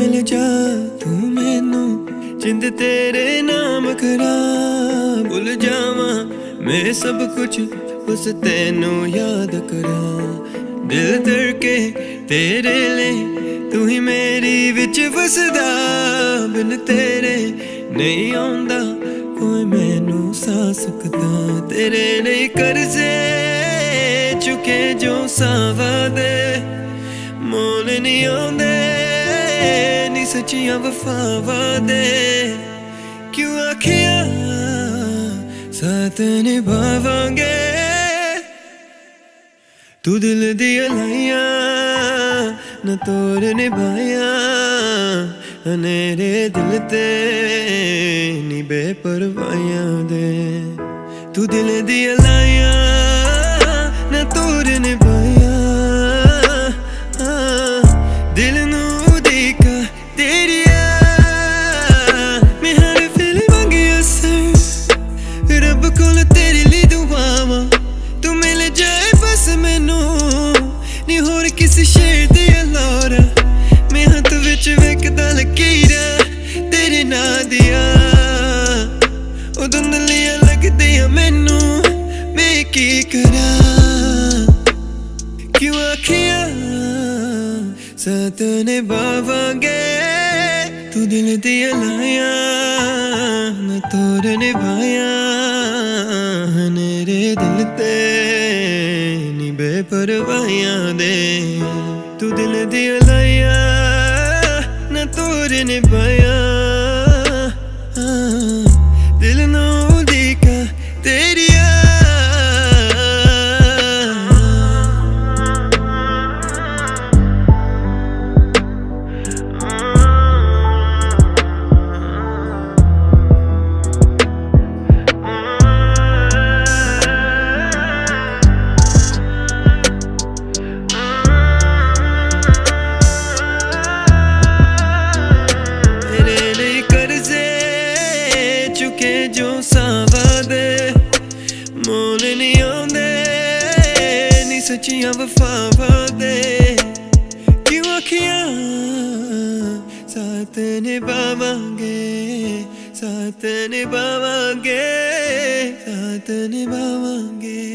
मिल जा तू मैनू जिंद तेरे नाम करा भुल जावा मैं सब कुछ बस तेनू याद करा दिल धड़के तेरे ले तू ही मेरी विच वसदा बिन तेरे नहीं आउंदा कोई मैनू सा सकदा तेरे नहीं कर्जे चुके जो सावा दे मोल नहीं आउंदे नी सच्चियां वफावां दे क्यों आखिया साथ निभावांगे तू दिल दी लाइयां न तोड़ निभाया अनेरे दिल ते नी बेपरवाहियां दे तू दिल दी लाइयां न तोड़ निभाया दिल नू देखा तेरिया मैं हर फिल्म मंगी असर रब कोल तेरे लिए दुआवां तू मिल जाए बस मैनू नी होर किसी शेर दी अलारा मैं हथ विच वेखदा लकीरा तेरे नां दिया ओ धुंधलियां लगदियां मैनू मैं की करा क्यों आखिया साथ निभावांगे तू दिल दी लाइयां न तोड़ निभाया मेरे दिल ते नी बेपरवाहियां दे तू दिल दी लाइयां न तोड़ निभाया दिल नू देखा तेरिया चुके जो सावा दे मोल नहीं आउंदे नी सच्चियां वफावां दे क्यों आखिया साथ निभावांगे साथ निभावांगे साथ निभावांगे।